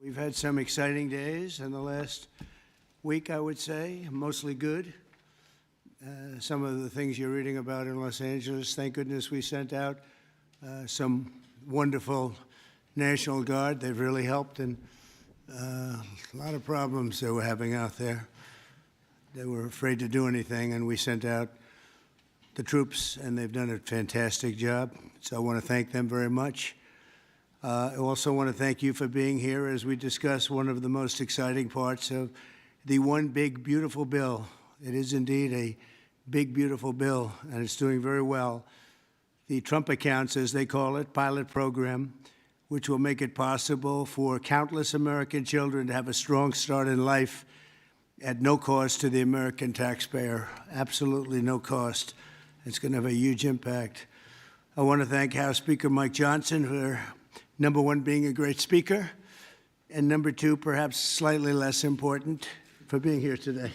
We've had some exciting days in the last week, I would say, mostly good. Some of the things you're reading about in Los Angeles, thank goodness we sent out some wonderful National Guard. They've really helped, and a lot of problems they were having out there. They were afraid to do anything, and we sent out the troops, and they've done a fantastic job. So I want to thank them very much. I also want to thank you for being here as we discuss one of the most exciting parts of the One Big Beautiful Bill. It is indeed a big, beautiful bill, and it's doing very well. The Trump Accounts, as they call it, pilot program, which will make it possible for countless American children to have a strong start in life at no cost to the American taxpayer, absolutely no cost. It's going to have a huge impact. I want to thank House Speaker Mike Johnson for, number one, being a great speaker, and number two, perhaps slightly less important, for being here today.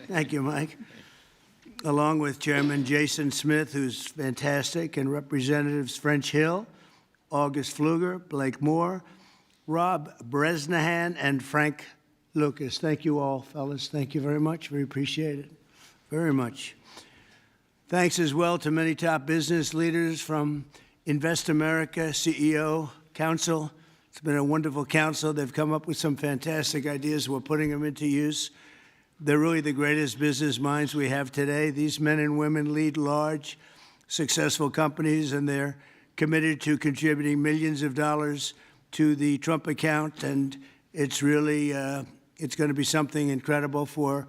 Thank you, Mike. Along with Chairman Jason Smith, who's fantastic, and Representatives French Hill, August Pfluger, Blake Moore, Rob Bresnahan, and Frank Lucas. Thank you all, fellas. Thank you very much. We appreciate it very much. Thanks as well to many top business leaders from Invest America, CEO, Council. It's been a wonderful council. They've come up with some fantastic ideas. We're putting them into use. They're really the greatest business minds we have today. These men and women lead large, successful companies, and they're committed to contributing millions of dollars to the Trump account. And it's really, it's going to be something incredible for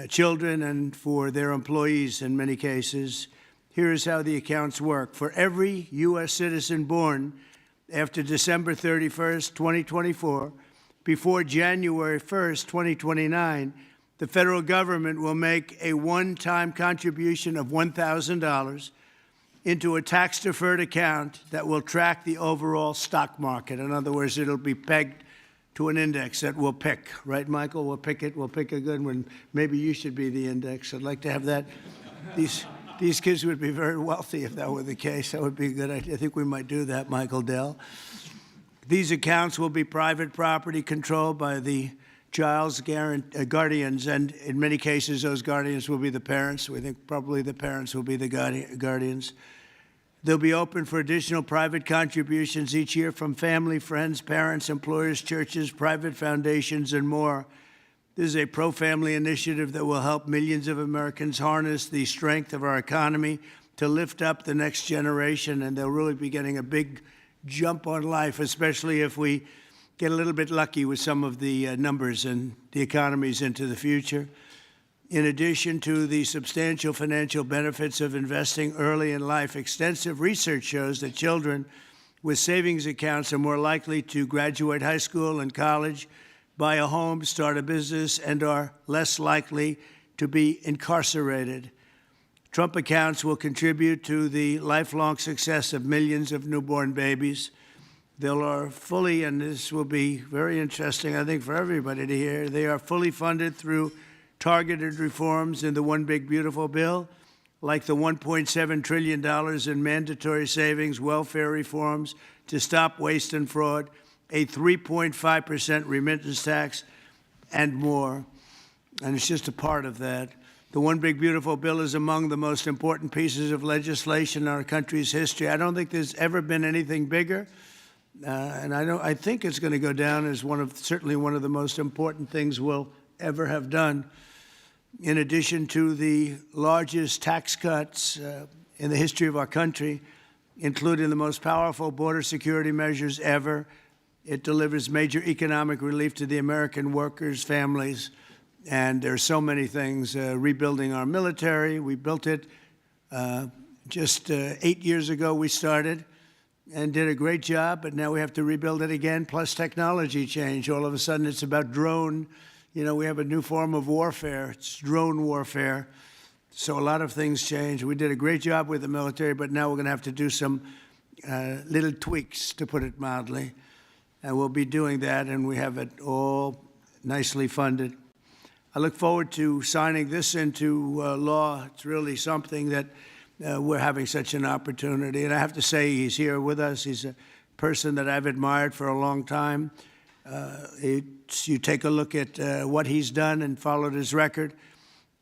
children and for their employees in many cases. Here's how the accounts work. For every U.S. citizen born after December 31st, 2024, before January 1st, 2029, the federal government will make a one-time contribution of $1,000 into a tax-deferred account that will track the overall stock market. In other words, it'll be pegged to an index that we'll pick. Right, Michael? We'll pick it. We'll pick a good one. Maybe you should be the index. I'd like to have that. These kids would be very wealthy if that were the case. That would be a good idea. I think we might do that, Michael Dell. These accounts will be private property controlled by the child's guardians, and in many cases, those guardians will be the parents. We think probably the parents will be the guardians. They'll be open for additional private contributions each year from family, friends, parents, employers, churches, private foundations, and more. This is a pro-family initiative that will help millions of Americans harness the strength of our economy to lift up the next generation, and they'll really be getting a big jump on life, especially if we get a little bit lucky with some of the numbers and the economies into the future. In addition to the substantial financial benefits of investing early in life, extensive research shows that children with savings accounts are more likely to graduate high school and college, buy a home, start a business, and are less likely to be incarcerated. Trump accounts will contribute to the lifelong success of millions of newborn babies. They are fully, and this will be very interesting, I think, for everybody to hear, they are fully funded through targeted reforms in the One Big Beautiful Bill, like the $1.7 trillion in mandatory savings, welfare reforms to stop waste and fraud, a 3.5% remittance tax, and more. And it's just a part of that. The One Big Beautiful Bill is among the most important pieces of legislation in our country's history. I don't think there's ever been anything bigger. And I think it's going to go down as certainly one of the most important things we'll ever have done. In addition to the largest tax cuts in the history of our country, including the most powerful border security measures ever, it delivers major economic relief to the American workers' families. And there are so many things. Rebuilding our military, we built it just 8 years ago we started and did a great job, but now we have to rebuild it again, plus technology change. All of a sudden, it's about drone. You know, we have a new form of warfare. It's drone warfare. So a lot of things change. We did a great job with the military, but now we're going to have to do some little tweaks, to put it mildly. And we'll be doing that, and we have it all nicely funded. I look forward to signing this into law. It's really something that we're having such an opportunity. And I have to say, he's here with us. He's a person that I've admired for a long time. You take a look at what he's done and followed his record,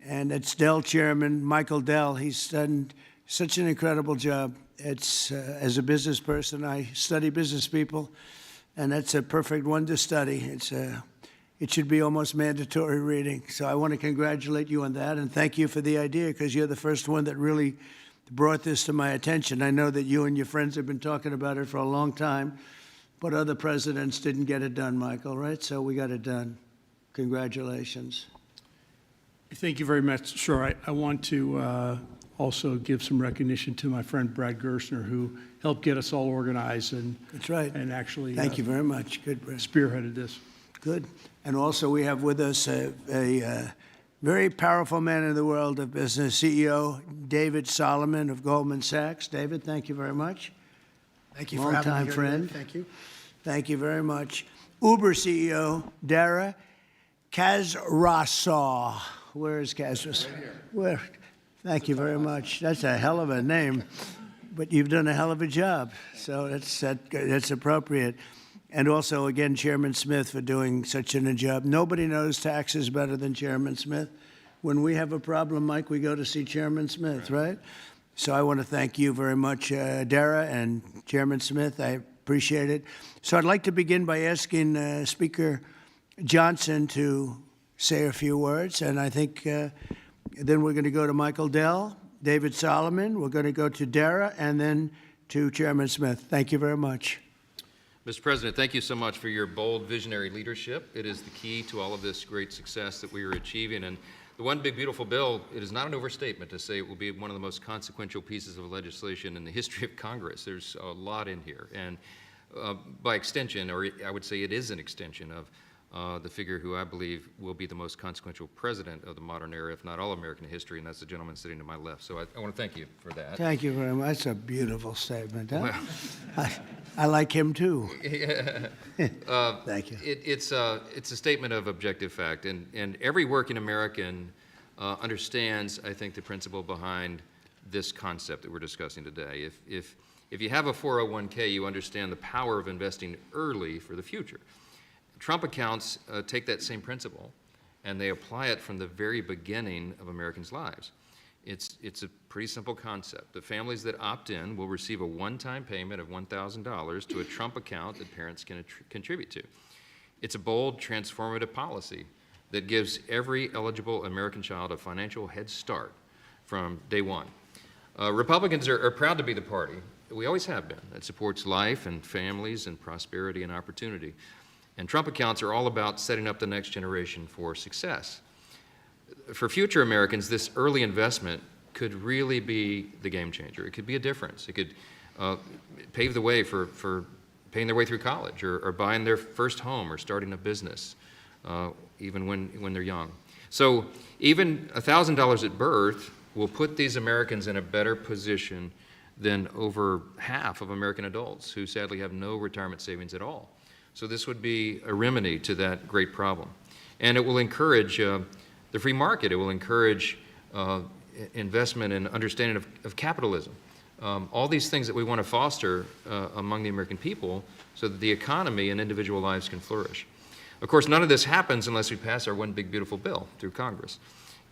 and it's Dell Chairman Michael Dell. He's done such an incredible job. It's as a business person, I study business people, and that's a perfect one to study. It should be almost mandatory reading. So I want to congratulate you on that, and thank you for the idea, because you're the first one that really brought this to my attention. I know that you and your friends have been talking about it for a long time, but other presidents didn't get it done, Michael, right? So we got it done. Congratulations. Thank you very much. Sure. I want to also give some recognition to my friend Brad Gerstner, who helped get us all organized and That's right. And actually Thank you very much. Good, Brad. spearheaded this. Good. And also we have with us a very powerful man in the world of business, CEO David Solomon of Goldman Sachs. David, thank you very much. Thank you for having me Longtime here friend. today. Thank you. Thank you very much. Uber CEO Dara Khosrowshahi. Where is Khosrowshahi? Right here. Where? Thank you very much. That's a hell of a name, but you've done a hell of a job, so that's appropriate. And also, again, Chairman Smith for doing such a job. Nobody knows taxes better than Chairman Smith. When we have a problem, Mike, we go to see Chairman Smith, right? So I want to thank you very much, Dara and Chairman Smith. I appreciate it. So I'd like to begin by asking Speaker Johnson to say a few words, and I think then we're going to go to Michael Dell, David Solomon, we're going to go to Dara, and then to Chairman Smith. Thank you very much. Mr. President, thank you so much for your bold, visionary leadership. It is the key to all of this great success that we are achieving. And the One Big Beautiful Bill, it is not an overstatement to say it will be one of the most consequential pieces of legislation in the history of Congress. There's a lot in here. And by extension, or I would say it is an extension of the figure who I believe will be the most consequential president of the modern era, if not all American history, and that's the gentleman sitting to my left. So I want to thank you for that. Thank you very much. That's a beautiful statement. Huh? Well, I like him too. Yeah. Thank you. It's a statement of objective fact, and every working American understands, I think, the principle behind this concept that we're discussing today. If you have a 401k, you understand the power of investing early for the future. Trump accounts take that same principle, and they apply it from the very beginning of Americans' lives. It's a pretty simple concept. The families that opt in will receive a one-time payment of $1,000 to a Trump account that parents can contribute to. It's a bold, transformative policy that gives every eligible American child a financial head start from day one. Republicans are proud to be the party, we always have been, that supports life and families and prosperity and opportunity. And Trump accounts are all about setting up the next generation for success. For future Americans, this early investment could really be the game changer. It could be a difference. It could pave the way for paying their way through college or buying their first home or starting a business, even when they're young. So even $1,000 at birth will put these Americans in a better position than over half of American adults who sadly have no retirement savings at all. So this would be a remedy to that great problem. And it will encourage the free market. It will encourage investment and understanding of capitalism. All these things that we want to foster among the American people so that the economy and individual lives can flourish. Of course, none of this happens unless we pass our One Big Beautiful Bill through Congress.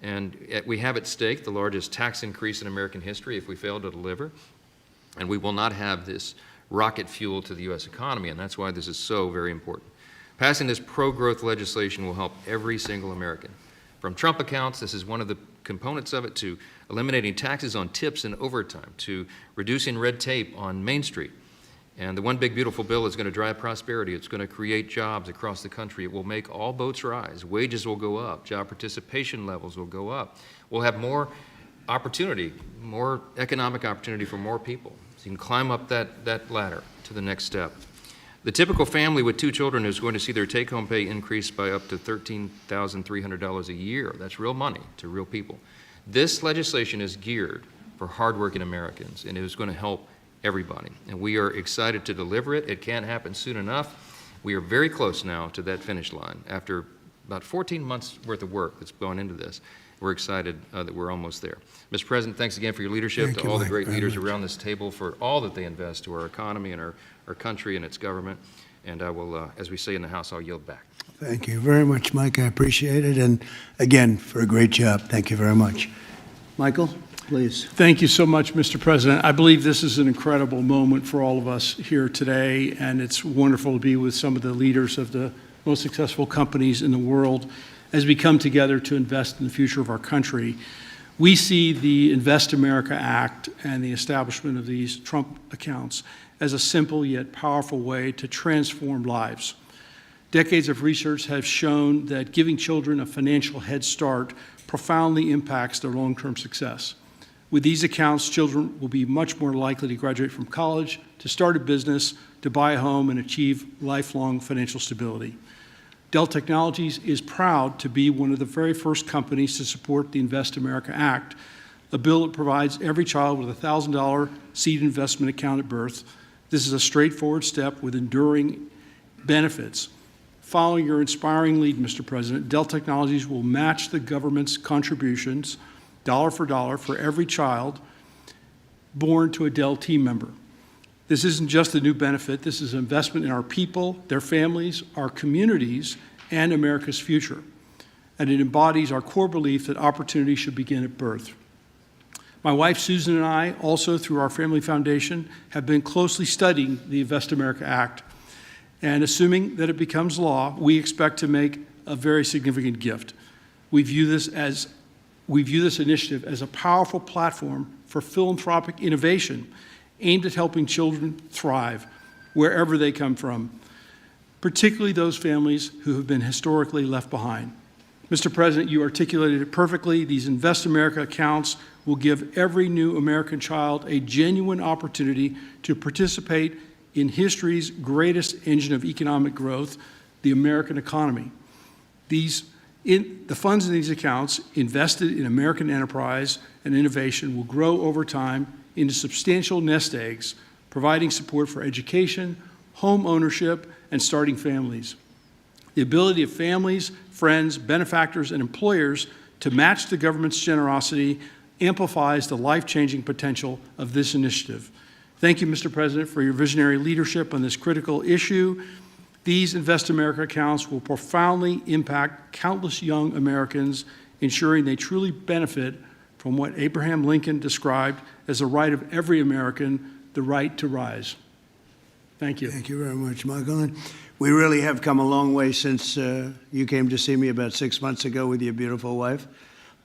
And we have at stake the largest tax increase in American history if we fail to deliver. And we will not have this rocket fuel to the U.S. economy, and that's why this is so very important. Passing this pro-growth legislation will help every single American. From Trump accounts, this is one of the components of it, to eliminating taxes on tips and overtime, to reducing red tape on Main Street. And the One Big Beautiful Bill is going to drive prosperity. It's going to create jobs across the country. It will make all boats rise. Wages will go up. Job participation levels will go up. We'll have more opportunity, more economic opportunity for more people. So you can climb up that ladder to the next step. The typical family with 2 children is going to see their take-home pay increase by up to $13,300 a year. That's real money to real people. This legislation is geared for hardworking Americans, and it is going to help everybody. And we are excited to deliver it. It can't happen soon enough. We are very close now to that finish line. After about 14 months worth of work that's gone into this, we're excited that we're almost there. Mr. President, thanks again for your leadership, to all the great leaders around this table for all that they invest to our economy and our country and its government. And I will, as we say in the House, I'll yield back. Thank you very much, Mike. I appreciate it. And again, for a great job. Thank you very much. Michael, please. Thank you so much, Mr. President. I believe this is an incredible moment for all of us here today, and it's wonderful to be with some of the leaders of the most successful companies in the world as we come together to invest in the future of our country. We see the Invest America Act and the establishment of these Trump accounts as a simple yet powerful way to transform lives. Decades of research have shown that giving children a financial head start profoundly impacts their long-term success. With these accounts, children will be much more likely to graduate from college, to start a business, to buy a home, and achieve lifelong financial stability. Dell Technologies is proud to be one of the very first companies to support the Invest America Act, a bill that provides every child with a $1,000 seed investment account at birth. This is a straightforward step with enduring benefits. Following your inspiring lead, Mr. President, Dell Technologies will match the government's contributions, dollar for every child born to a Dell team member. This isn't just a new benefit. This is an investment in our people, their families, our communities, and America's future. And it embodies our core belief that opportunity should begin at birth. My wife, Susan, and I, also through our family foundation, have been closely studying the Invest America Act. And assuming that it becomes law, we expect to make a very significant gift. We view this initiative as a powerful platform for philanthropic innovation aimed at helping children thrive wherever they come from, particularly those families who have been historically left behind. Mr. President, you articulated it perfectly. These Invest America accounts will give every new American child a genuine opportunity to participate in history's greatest engine of economic growth, the American economy. The funds in these accounts invested in American enterprise and innovation will grow over time into substantial nest eggs, providing support for education, home ownership, and starting families. The ability of families, friends, benefactors, and employers to match the government's generosity amplifies the life-changing potential of this initiative. Thank you, Mr. President, for your visionary leadership on this critical issue. These Invest America accounts will profoundly impact countless young Americans, ensuring they truly benefit from what Abraham Lincoln described as the right of every American, the right to rise. Thank you. Thank you very much, Michael. And we really have come a long way since you came to see me about 6 months ago with your beautiful wife.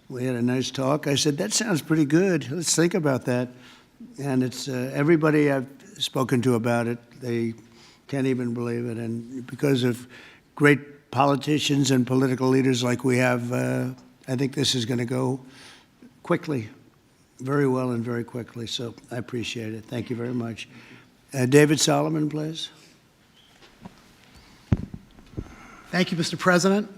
We had a nice talk. I said, that sounds pretty good. Let's think about that. And it's everybody I've spoken to about it, they can't even believe it. And because of great politicians and political leaders like we have, I think this is going to go quickly, very well and very quickly. So I appreciate it. Thank you very much. David Solomon, please. Thank you, Mr. President.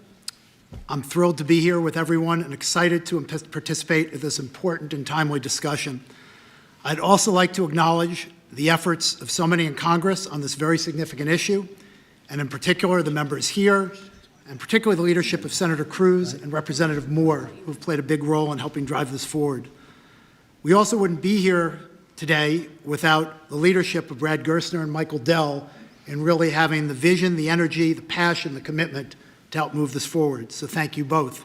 I'm thrilled to be here with everyone and excited to participate in this important and timely discussion. I'd also like to acknowledge the efforts of so many in Congress on this very significant issue, and in particular the members here, and particularly the leadership of Senator Cruz and Representative Moore, who have played a big role in helping drive this forward. We also wouldn't be here today without the leadership of Brad Gerstner and Michael Dell in really having the vision, the energy, the passion, the commitment to help move this forward. So thank you both.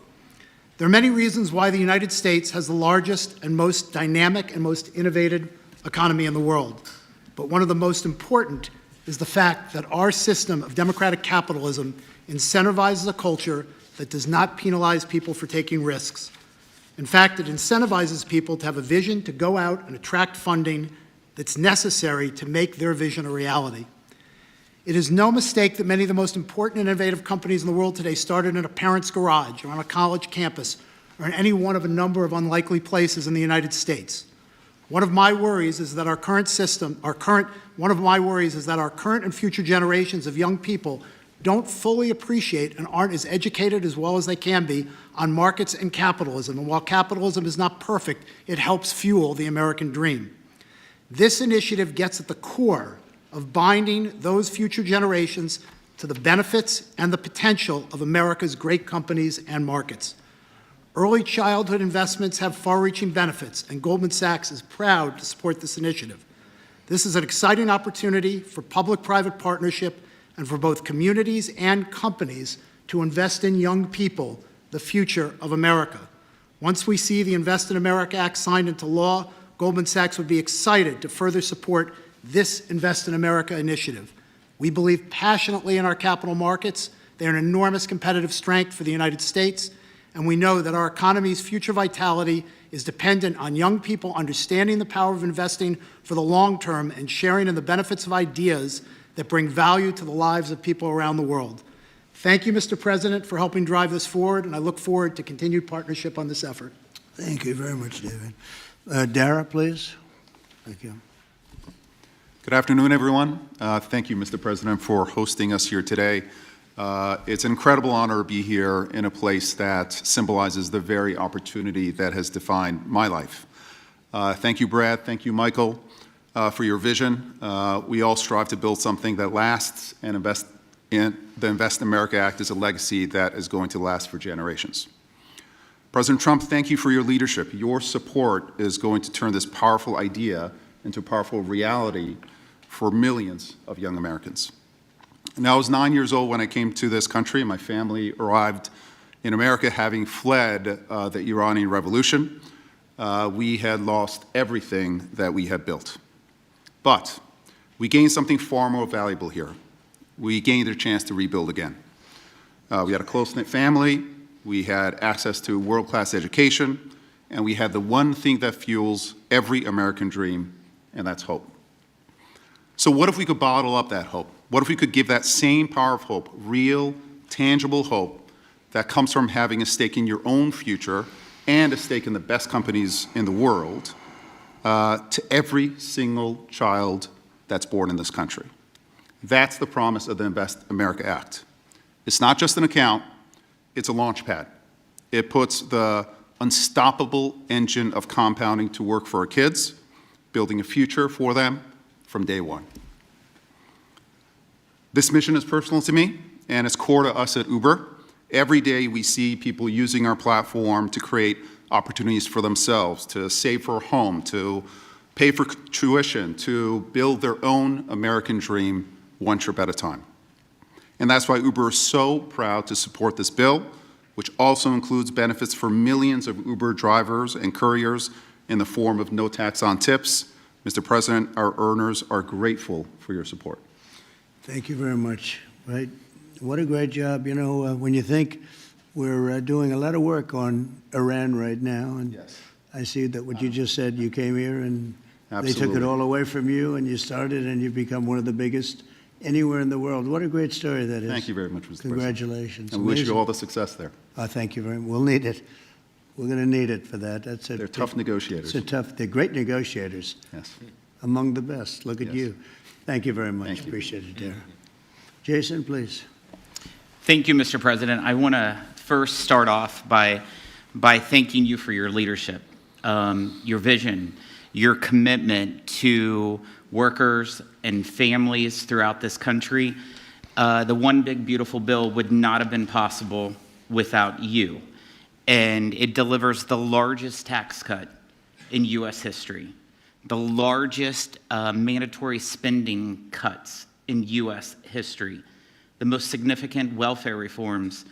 There are many reasons why the United States has the largest and most dynamic and most innovative economy in the world. But one of the most important is the fact that our system of democratic capitalism incentivizes a culture that does not penalize people for taking risks. In fact, it incentivizes people to have a vision, to go out and attract funding that's necessary to make their vision a reality. It is no mistake that many of the most important and innovative companies in the world today started in a parent's garage or on a college campus or in any one of a number of unlikely places in the United States. One of my worries is that our current and future generations of young people don't fully appreciate and aren't as educated as well as they can be on markets and capitalism. And while capitalism is not perfect, it helps fuel the American dream. This initiative gets at the core of binding those future generations to the benefits and the potential of America's great companies and markets. Early childhood investments have far-reaching benefits, and Goldman Sachs is proud to support this initiative. This is an exciting opportunity for public-private partnership and for both communities and companies to invest in young people, the future of America. Once we see the Invest in America Act signed into law, Goldman Sachs would be excited to further support this Invest in America initiative. We believe passionately in our capital markets. They're an enormous competitive strength for the United States, and we know that our economy's future vitality is dependent on young people understanding the power of investing for the long term and sharing in the benefits of ideas that bring value to the lives of people around the world. Thank you, Mr. President, for helping drive this forward, and I look forward to continued partnership on this effort. Thank you very much, David. Dara, please. Thank you. Good afternoon, everyone. Thank you, Mr. President, for hosting us here today. It's an incredible honor to be here in a place that symbolizes the very opportunity that has defined my life. Thank you, Brad. Thank you, Michael, for your vision. We all strive to build something that lasts, and the Invest in America Act is a legacy that is going to last for generations. President Trump, thank you for your leadership. Your support is going to turn this powerful idea into a powerful reality for millions of young Americans. Now, I was 9 years old when I came to this country. My family arrived in America having fled the Iranian Revolution. We had lost everything that we had built. But we gained something far more valuable here. We gained a chance to rebuild again. We had a close-knit family. We had access to world-class education. And we had the one thing that fuels every American dream, and that's hope. So what if we could bottle up that hope? What if we could give that same power of hope, real, tangible hope that comes from having a stake in your own future and a stake in the best companies in the world to every single child that's born in this country? That's the promise of the Invest America Act. It's not just an account, it's a launch pad. It puts the unstoppable engine of compounding to work for our kids, building a future for them from day one. This mission is personal to me, and it's core to us at Uber. Every day we see people using our platform to create opportunities for themselves, to save for a home, to pay for tuition, to build their own American dream one trip at a time. And that's why Uber is so proud to support this bill, which also includes benefits for millions of Uber drivers and couriers in the form of no tax on tips. Mr. President, our earners are grateful for your support. Thank you very much. Right? What a great job. You know, when you think we're doing a lot of work on Iran right now, and Yes. I see that what you just said, you came here and they took Absolutely. it all away from you, and you started, and you've become one of the biggest anywhere in the world. What a great story that is. Thank you very much, Mr. President. Congratulations. And we wish you Amazing. all the success there. Thank you very much. We'll need it. We're going to need it for that. That's it. They're tough negotiators. They're great negotiators, Yes. among the best. Look at Yes. you. Thank you very much. Thank you. Appreciate it, Dara. Jason, please. Thank you, Mr. President. I want to first start off by thanking you for your leadership, your vision, your commitment to workers and families throughout this country. The One Big Beautiful Bill would not have been possible without you. And it delivers the largest tax cut in U.S. history, the largest mandatory spending cuts in U.S. history, the most significant welfare reforms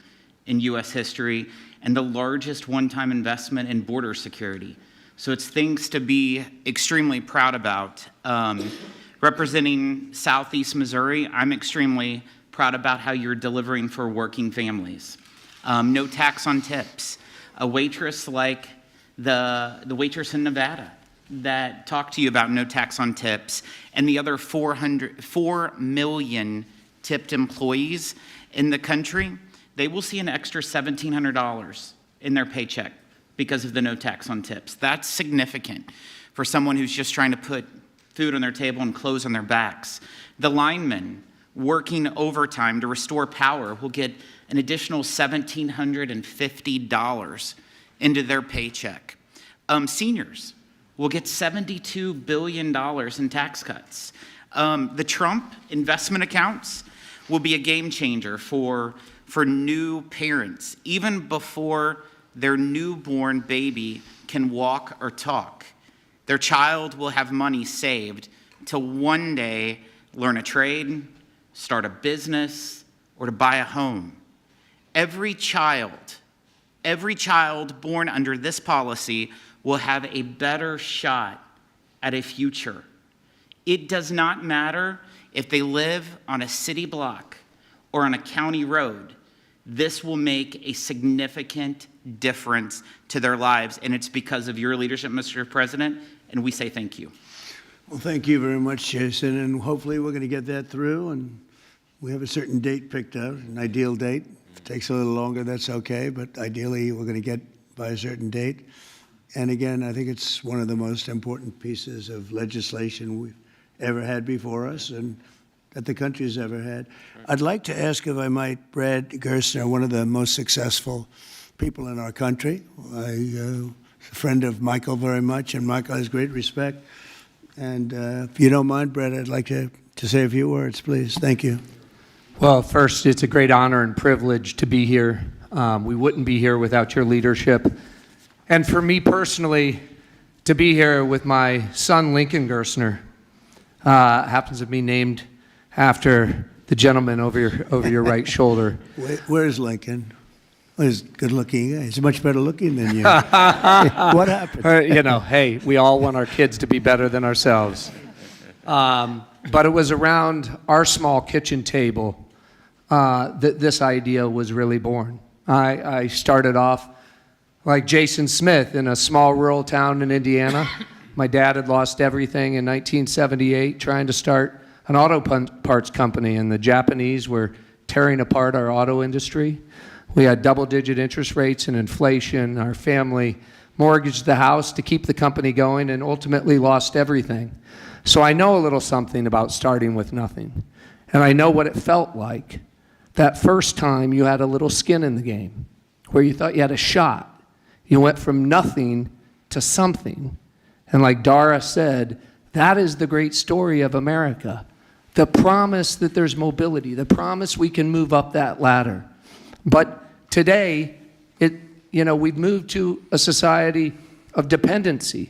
in U.S. history, and the largest one-time investment in border security. So it's things to be extremely proud about. Representing Southeast Missouri, I'm extremely proud about how you're delivering for working families. No tax on tips. A waitress like the waitress in Nevada that talked to you about no tax on tips, and the other 4 million tipped employees in the country, they will see an extra $1,700 in their paycheck because of the no tax on tips. That's significant for someone who's just trying to put food on their table and clothes on their backs. The linemen working overtime to restore power will get an additional $1,750 into their paycheck. Seniors will get $72 billion in tax cuts. The Trump investment accounts will be a game changer for new parents, even before their newborn baby can walk or talk. Their child will have money saved to one day learn a trade, start a business, or to buy a home. Every child born under this policy will have a better shot at a future. It does not matter if they live on a city block or on a county road. This will make a significant difference to their lives, and it's because of your leadership, Mr. President, and we say thank you. Well, thank you very much, Jason, and hopefully we're going to get that through, and we have a certain date picked out, an ideal date. If it takes a little longer, that's okay, but ideally we're going to get by a certain date. And again, I think it's one of the most important pieces of legislation we've ever had before us and that the country's ever had. I'd like to ask, if I might, Brad Gerstner, one of the most successful people in our country. I'm a friend of Michael very much, and Michael has great respect. And if you don't mind, Brad, I'd like to say a few words, please. Thank you. Well, first, it's a great honor and privilege to be here. We wouldn't be here without your leadership. And for me personally, to be here with my son, Lincoln Gerstner, happens to be named after the gentleman over your right shoulder. Where's Lincoln? Well, he's a good-looking guy. He's much better looking than you. What happened? Hey, we all want our kids to be better than ourselves. But it was around our small kitchen table that this idea was really born. I started off like Jason Smith in a small rural town in Indiana. My dad had lost everything in 1978 trying to start an auto parts company, and the Japanese were tearing apart our auto industry. We had double-digit interest rates and inflation. Our family mortgaged the house to keep the company going and ultimately lost everything. So I know a little something about starting with nothing. And I know what it felt like that first time you had a little skin in the game, where you thought you had a shot. You went from nothing to something. And like Dara said, that is the great story of America. The promise that there's mobility, the promise we can move up that ladder. But today, we've moved to a society of dependency,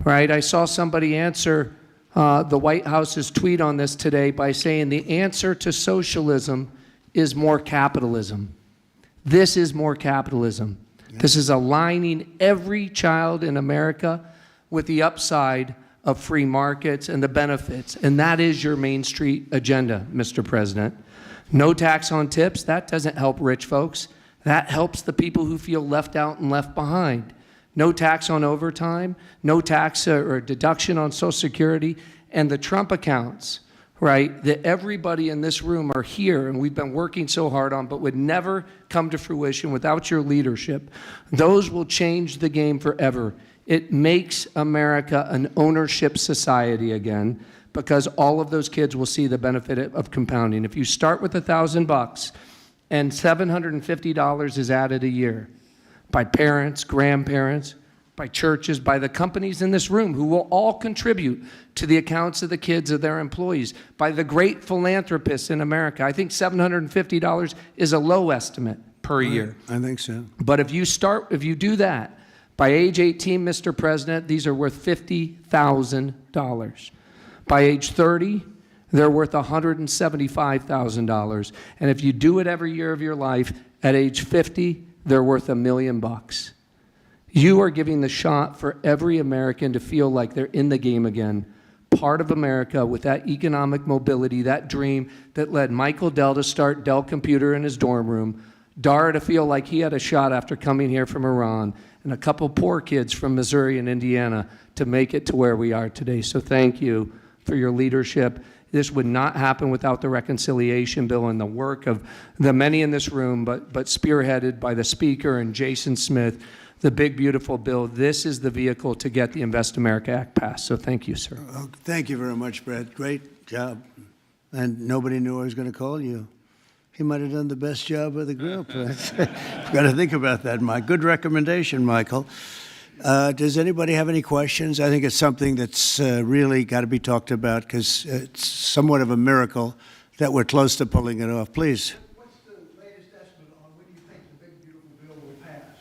right? I saw somebody answer the White House's tweet on this today by saying the answer to socialism is more capitalism. This is more capitalism. This is aligning every child in America with the upside of free markets and the benefits. And that is your Main Street agenda, Mr. President. No tax on tips, that doesn't help rich folks. That helps the people who feel left out and left behind. No tax on overtime, no tax or deduction on Social Security, and the Trump accounts, right, that everybody in this room are here and we've been working so hard on, but would never come to fruition without your leadership. Those will change the game forever. It makes America an ownership society again, because all of those kids will see the benefit of compounding. If you start with $1,000 and $750 is added a year by parents, grandparents, by churches, by the companies in this room who will all contribute to the accounts of the kids of their employees, by the great philanthropists in America. I think $750 is a low estimate per year. I think so. But if you do that, by age 18, Mr. President, these are worth $50,000. By age 30, they're worth $175,000. And if you do it every year of your life, at age 50, they're worth $1 million. You are giving the shot for every American to feel like they're in the game again, part of America with that economic mobility, that dream that led Michael Dell to start Dell Computer in his dorm room, Dara to feel like he had a shot after coming here from Iran, and a couple poor kids from Missouri and Indiana to make it to where we are today. So thank you for your leadership. This would not happen without the reconciliation bill and the work of the many in this room, but spearheaded by the Speaker and Jason Smith, the big, beautiful bill. This is the vehicle to get the Invest America Act passed. So thank you, sir. Oh, thank you very much, Brad. Great job. And nobody knew I was going to call you. He might have done the best job of the group. I've got to think about that, Mike. Good recommendation, Michael. Does anybody have any questions? I think it's something that's really got to be talked about, because it's somewhat of a miracle that we're close to pulling it off. Please. What's the latest estimate on when you think the big, beautiful bill will pass?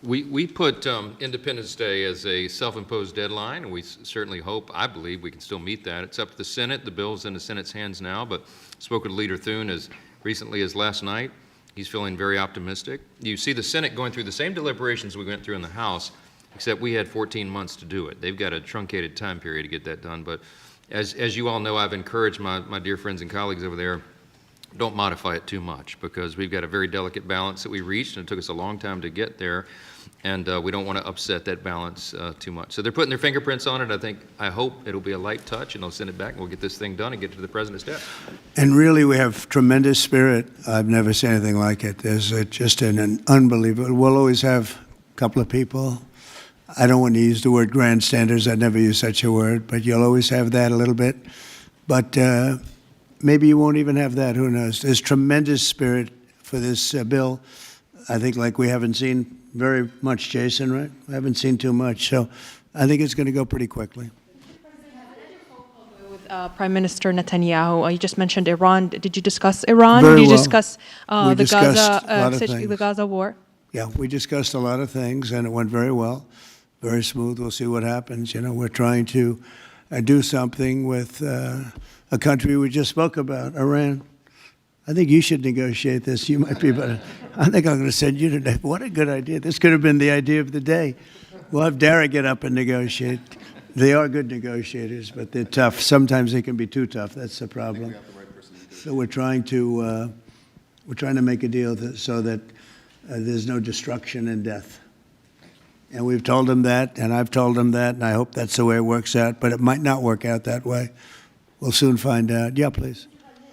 We put Independence Day as a self-imposed deadline, and we certainly hope, I believe, we can still meet that. It's up to the Senate. The bill's in the Senate's hands now, but spoke with Leader Thune as recently as last night. He's feeling very optimistic. You see the Senate going through the same deliberations we went through in the House, except we had 14 months to do it. They've got a truncated time period to get that done. But as you all know, I've encouraged my dear friends and colleagues over there, don't modify it too much, because we've got a very delicate balance that we reached, and it took us a long time to get there, and we don't want to upset that balance too much. So they're putting their fingerprints on it. I hope it'll be a light touch, and they'll send it back, and we'll get this thing done and get to the president's desk. And really, we have tremendous spirit. I've never seen anything like it. There's just an unbelievable, we'll always have a couple of people. I don't want to use the word grandstanders. I'd never use such a word, but you'll always have that a little bit. But maybe you won't even have that. Who knows? There's tremendous spirit for this bill. I think like we haven't seen very much, Jason, right? We haven't seen too much. So I think it's going to go pretty quickly. With Prime Minister Netanyahu, you just mentioned Iran. Did you discuss Iran? Very Did you well. discuss We discussed a lot of the things. Gaza war? Yeah, we discussed a lot of things, and it went very well, very smooth. We'll see what happens. You know, we're trying to do something with a country we just spoke about, Iran. I think you should negotiate this. You might be better. I think I'm going to send you today. What a good idea. This could have been the idea of the day. We'll have Dara get up and negotiate. They are good negotiators, but they're tough. Sometimes they can be too tough. That's the problem. So we're trying to make a deal so that there's no destruction and death. And we've told them that, and I've told them that, and I hope that's the way it works out, but it might not work out that way. We'll soon find out. Yeah, please.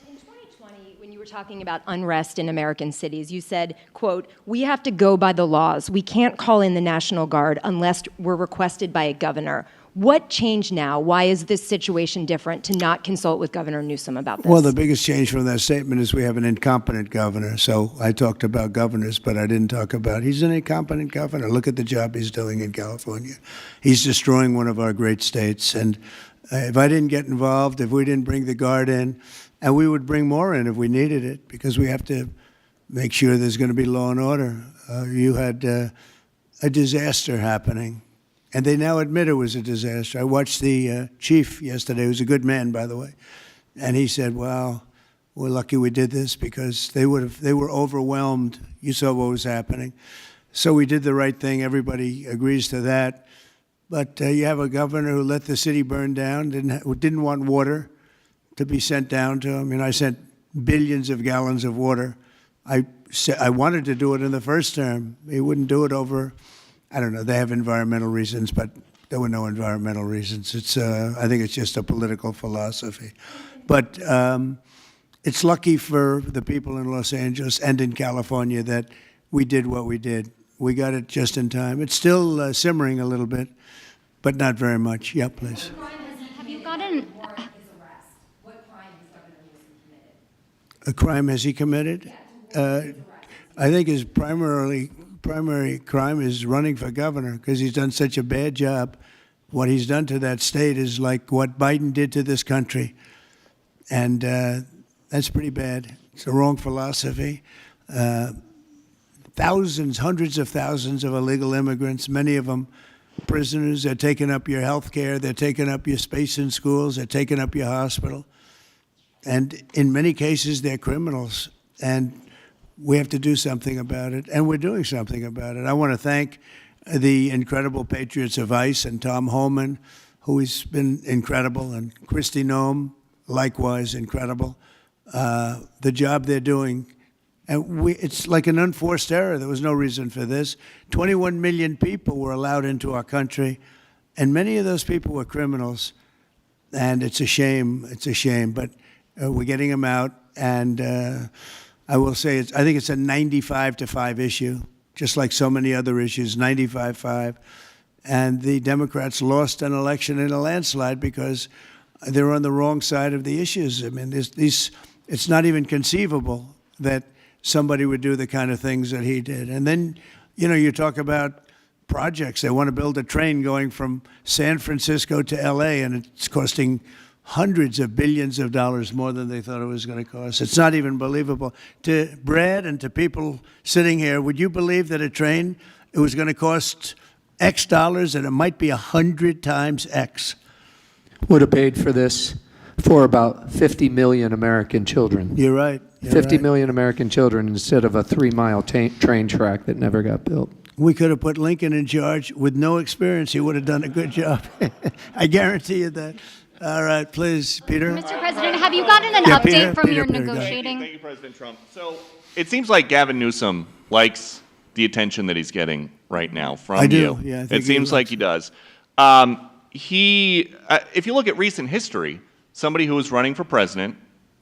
In 2020, when you were talking about unrest in American cities, you said, quote, "We have to go by the laws. We can't call in the National Guard unless we're requested by a governor." What changed now? Why is this situation different to not consult with Governor Newsom about this? Well, the biggest change from that statement is we have an incompetent governor. So I talked about governors, but I didn't talk about, he's an incompetent governor. Look at the job he's doing in California. He's destroying one of our great states. And if I didn't get involved, if we didn't bring the Guard in, and we would bring more in if we needed it, because we have to make sure there's going to be law and order. You had a disaster happening. And they now admit it was a disaster. I watched the chief yesterday, who's a good man, by the way, and he said, "Wow, we're lucky we did this because they were overwhelmed. You saw what was happening." So we did the right thing. Everybody agrees to that. But you have a governor who let the city burn down, didn't want water to be sent down to him. And I sent billions of gallons of water. I wanted to do it in the first term. He wouldn't do it over. I don't know. They have environmental reasons, but there were no environmental reasons. I think it's just a political philosophy. But it's lucky for the people in Los Angeles and in California that we did what we did. We got it just in time. It's still simmering a little bit, but not very much. Yeah, please. Have you gotten... A crime has he committed? I think his primary crime is running for governor because he's done such a bad job. What he's done to that state is like what Biden did to this country. And that's pretty bad. It's the wrong philosophy. Thousands, hundreds of thousands of illegal immigrants, many of them prisoners. They're taking up your health care. They're taking up your space in schools. They're taking up your hospital. And in many cases, they're criminals. And we have to do something about it, and we're doing something about it. I want to thank the incredible patriots of ICE and Tom Homan, who has been incredible, and Kristi Noem, likewise incredible. The job they're doing, and it's like an unforced error. There was no reason for this. 21 million people were allowed into our country, and many of those people were criminals, and it's a shame. It's a shame, but we're getting them out, and I will say, I think it's a 95-5 issue, just like so many other issues, 95-5. And the Democrats lost an election in a landslide because they're on the wrong side of the issues. I mean, it's not even conceivable that somebody would do the kind of things that he did. And then, you know, you talk about projects. They want to build a train going from San Francisco to L.A., and it's costing hundreds of billions of dollars more than they thought it was going to cost. It's not even believable. To Brad and to people sitting here, would you believe that a train it was going to cost X dollars, and it might be 100 times X. Would have paid for this for about 50 million American children. You're right. You're 50 right. million American children instead of a 3-mile train track that never got built. We could have put Lincoln in charge with no experience. He would have done a good job. I guarantee you that. All right, please, Peter. Mr. President, have you gotten an Yeah, update Peter, from Peter, your Peter, go ahead. negotiating? Thank you, President Trump. So it seems like Gavin Newsom likes the attention that he's getting right now from I do, you. yeah, I think It he seems like likes he does. If you look at recent history, somebody who was running for president,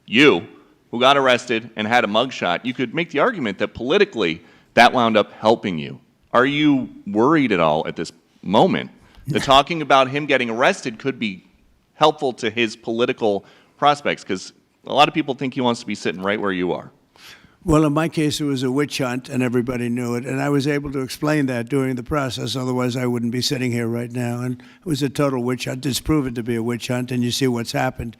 you, who got arrested and had a mugshot, you could make the argument that politically that wound up helping you. Are you worried at all at this moment that talking about him getting arrested could be helpful to his political prospects? Because a lot of people think he wants to be sitting right where you are. Well, in my case, it was a witch hunt, and everybody knew it. And I was able to explain that during the process. Otherwise, I wouldn't be sitting here right now. And it was a total witch hunt. It's proven to be a witch hunt, and you see what's happened.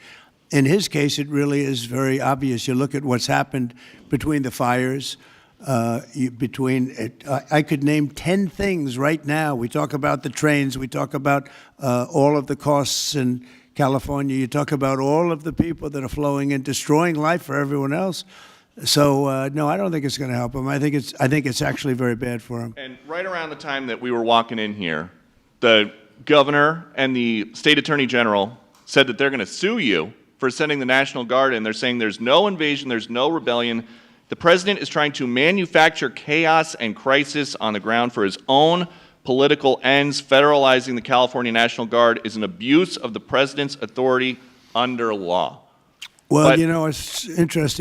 In his case, it really is very obvious. You look at what's happened between the fires, I could name 10 things right now. We talk about the trains. We talk about all of the costs in California. You talk about all of the people that are flowing in, destroying life for everyone else. So no, I don't think it's going to help him. I think it's actually very bad for him. And right around the time that we were walking in here, the governor and the state attorney general said that they're going to sue you for sending the National Guard in. They're saying there's no invasion, there's no rebellion. The president is trying to manufacture chaos and crisis on the ground for his own political ends. Federalizing the California National Guard is an abuse of the president's authority under law. Well, But- you know, it's interesting.